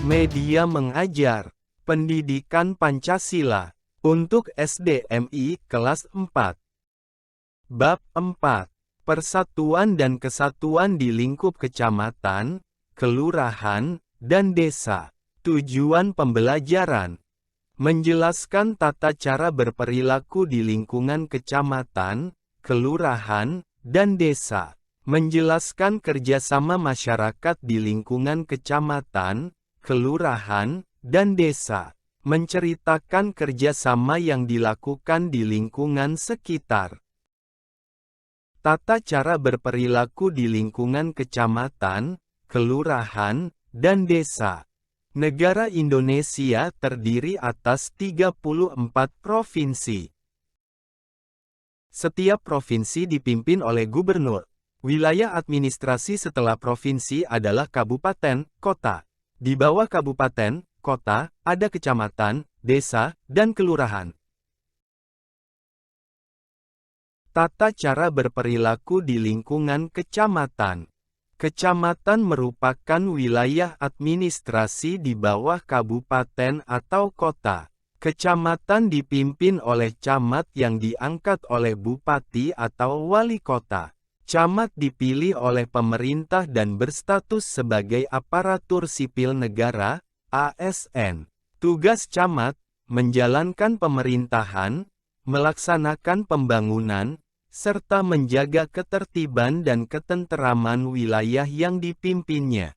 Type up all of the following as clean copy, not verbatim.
Media mengajar, pendidikan Pancasila, untuk SDMI kelas 4. Bab 4. Persatuan dan Kesatuan di lingkup kecamatan, kelurahan, dan desa. Tujuan pembelajaran: menjelaskan tata cara berperilaku di lingkungan kecamatan, kelurahan, dan desa. Menjelaskan kerjasama masyarakat di lingkungan kecamatan, kelurahan, dan desa. Menceritakan kerjasama yang dilakukan di lingkungan sekitar. Tata cara berperilaku di lingkungan kecamatan, kelurahan, dan desa. Negara Indonesia terdiri atas 34 provinsi. Setiap provinsi dipimpin oleh gubernur. Wilayah administrasi setelah provinsi adalah kabupaten, kota. Di bawah kabupaten, kota, ada kecamatan, desa, dan kelurahan. Tata cara berperilaku di lingkungan kecamatan. Kecamatan merupakan wilayah administrasi di bawah kabupaten atau kota. Kecamatan dipimpin oleh camat yang diangkat oleh bupati atau wali kota. Camat dipilih oleh pemerintah dan berstatus sebagai aparatur sipil negara, ASN. Tugas camat: menjalankan pemerintahan, melaksanakan pembangunan, serta menjaga ketertiban dan ketenteraman wilayah yang dipimpinnya.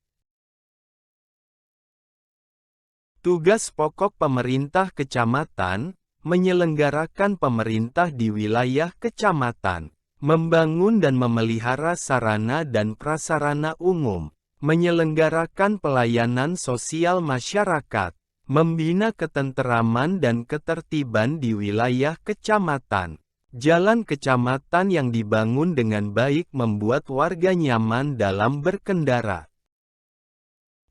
Tugas pokok pemerintah kecamatan: menyelenggarakan pemerintah di wilayah kecamatan, membangun dan memelihara sarana dan prasarana umum, menyelenggarakan pelayanan sosial masyarakat, membina ketenteraman dan ketertiban di wilayah kecamatan. Jalan kecamatan yang dibangun dengan baik membuat warga nyaman dalam berkendara.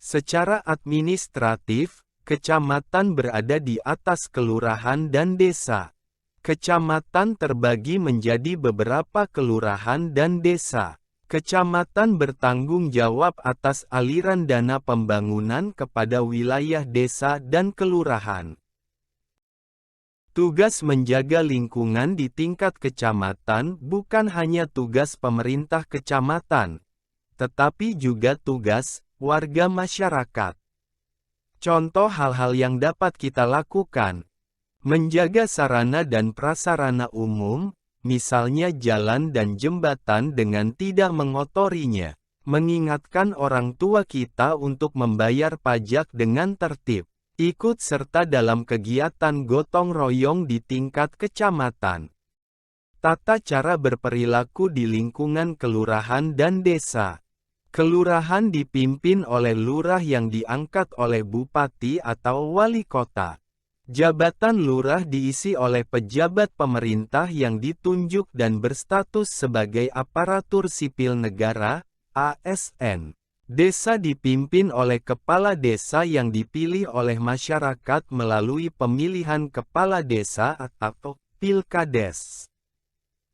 Secara administratif, kecamatan berada di atas kelurahan dan desa. Kecamatan terbagi menjadi beberapa kelurahan dan desa. Kecamatan bertanggung jawab atas aliran dana pembangunan kepada wilayah desa dan kelurahan. Tugas menjaga lingkungan di tingkat kecamatan bukan hanya tugas pemerintah kecamatan, tetapi juga tugas warga masyarakat. Contoh hal-hal yang dapat kita lakukan: menjaga sarana dan prasarana umum, misalnya jalan dan jembatan dengan tidak mengotorinya. Mengingatkan orang tua kita untuk membayar pajak dengan tertib. Ikut serta dalam kegiatan gotong royong di tingkat kecamatan. Tata cara berperilaku di lingkungan kelurahan dan desa. Kelurahan dipimpin oleh lurah yang diangkat oleh bupati atau wali kota. Jabatan lurah diisi oleh pejabat pemerintah yang ditunjuk dan berstatus sebagai aparatur sipil negara, ASN. Desa dipimpin oleh kepala desa yang dipilih oleh masyarakat melalui pemilihan kepala desa atau pilkades.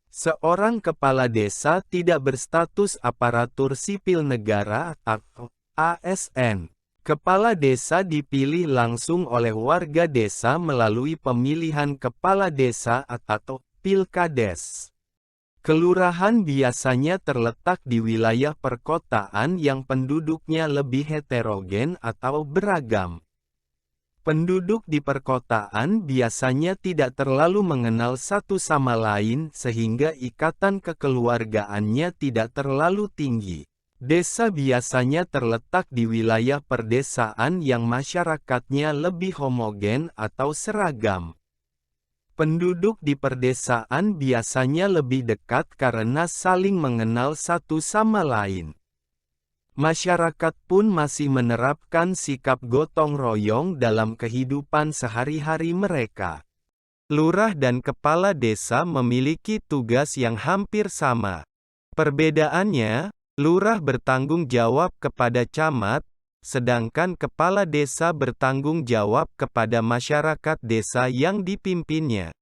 Seorang kepala desa tidak berstatus aparatur sipil negara atau ASN. Kepala desa dipilih langsung oleh warga desa melalui pemilihan kepala desa atau pilkades. Kelurahan biasanya terletak di wilayah perkotaan yang penduduknya lebih heterogen atau beragam. Penduduk di perkotaan biasanya tidak terlalu mengenal satu sama lain sehingga ikatan kekeluargaannya tidak terlalu tinggi. Desa biasanya terletak di wilayah perdesaan yang masyarakatnya lebih homogen atau seragam. Penduduk di perdesaan biasanya lebih dekat karena saling mengenal satu sama lain. Masyarakat pun masih menerapkan sikap gotong royong dalam kehidupan sehari-hari mereka. Lurah dan kepala desa memiliki tugas yang hampir sama. Perbedaannya, lurah bertanggung jawab kepada camat, sedangkan kepala desa bertanggung jawab kepada masyarakat desa yang dipimpinnya.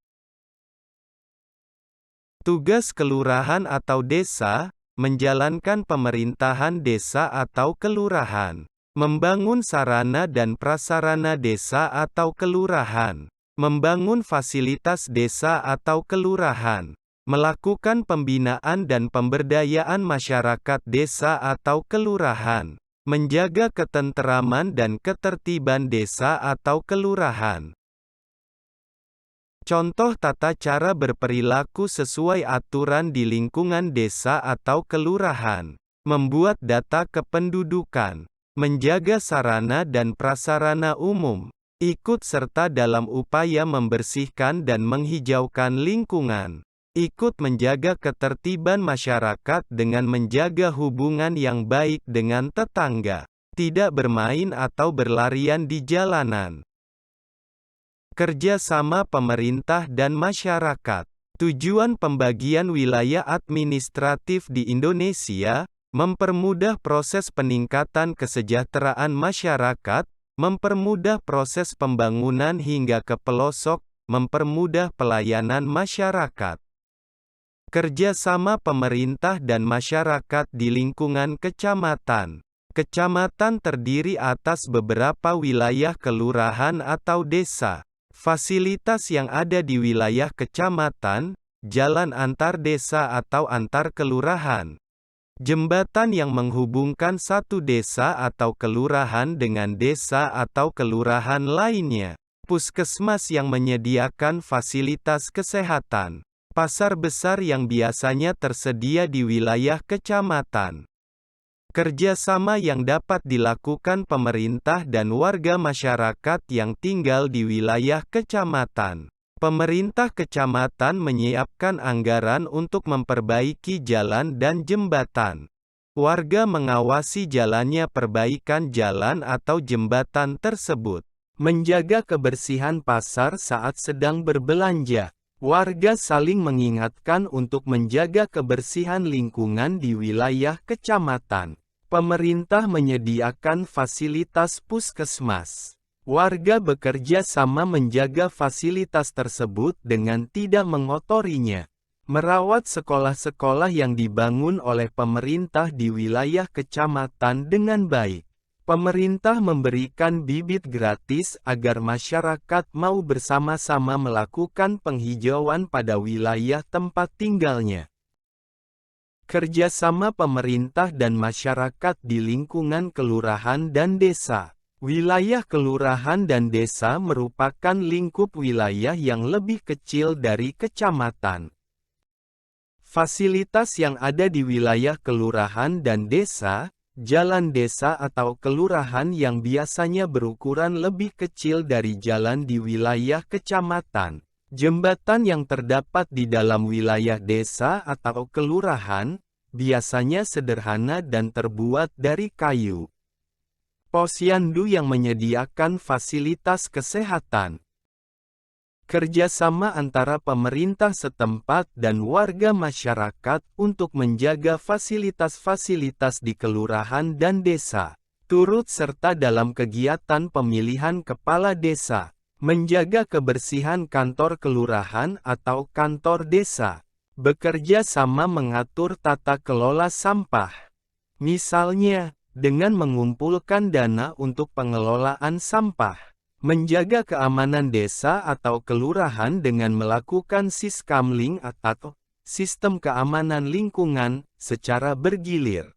Tugas kelurahan atau desa: menjalankan pemerintahan desa atau kelurahan. membangun sarana dan prasarana desa atau kelurahan, membangun fasilitas desa atau kelurahan, melakukan pembinaan dan pemberdayaan masyarakat desa atau kelurahan, menjaga ketenteraman dan ketertiban desa atau kelurahan. Contoh tata cara berperilaku sesuai aturan di lingkungan desa atau kelurahan, membuat data kependudukan, menjaga sarana dan prasarana umum, ikut serta dalam upaya membersihkan dan menghijaukan lingkungan, ikut menjaga ketertiban masyarakat dengan menjaga hubungan yang baik dengan tetangga, tidak bermain atau berlarian di jalanan. Kerjasama pemerintah dan masyarakat. Tujuan pembagian wilayah administratif di Indonesia, mempermudah proses peningkatan kesejahteraan masyarakat, mempermudah proses pembangunan hingga ke pelosok, mempermudah pelayanan masyarakat. Kerjasama pemerintah dan masyarakat di lingkungan kecamatan. Kecamatan terdiri atas beberapa wilayah kelurahan atau desa. Fasilitas yang ada di wilayah kecamatan, jalan antar desa atau antar kelurahan, jembatan yang menghubungkan satu desa atau kelurahan dengan desa atau kelurahan lainnya, puskesmas yang menyediakan fasilitas kesehatan, pasar besar yang biasanya tersedia di wilayah kecamatan. Kerjasama yang dapat dilakukan pemerintah dan warga masyarakat yang tinggal di wilayah kecamatan. Pemerintah kecamatan menyiapkan anggaran untuk memperbaiki jalan dan jembatan. Warga mengawasi jalannya perbaikan jalan atau jembatan tersebut. Menjaga kebersihan pasar saat sedang berbelanja. Warga saling mengingatkan untuk menjaga kebersihan lingkungan di wilayah kecamatan. Pemerintah menyediakan fasilitas puskesmas. Warga bekerja sama menjaga fasilitas tersebut dengan tidak mengotorinya. Merawat sekolah-sekolah yang dibangun oleh pemerintah di wilayah kecamatan dengan baik. Pemerintah memberikan bibit gratis agar masyarakat mau bersama-sama melakukan penghijauan pada wilayah tempat tinggalnya. Kerjasama pemerintah dan masyarakat di lingkungan kelurahan dan desa. Wilayah kelurahan dan desa merupakan lingkup wilayah yang lebih kecil dari kecamatan. Fasilitas yang ada di wilayah kelurahan dan desa, jalan desa atau kelurahan yang biasanya berukuran lebih kecil dari jalan di wilayah kecamatan. Jembatan yang terdapat di dalam wilayah desa atau kelurahan, biasanya sederhana dan terbuat dari kayu. Posyandu yang menyediakan fasilitas kesehatan. Kerjasama antara pemerintah setempat dan warga masyarakat untuk menjaga fasilitas-fasilitas di kelurahan dan desa. Turut serta dalam kegiatan pemilihan kepala desa. Menjaga kebersihan kantor kelurahan atau kantor desa. Bekerja sama mengatur tata kelola sampah. Misalnya, dengan mengumpulkan dana untuk pengelolaan sampah. Menjaga keamanan desa atau kelurahan dengan melakukan siskamling atau sistem keamanan lingkungan secara bergilir.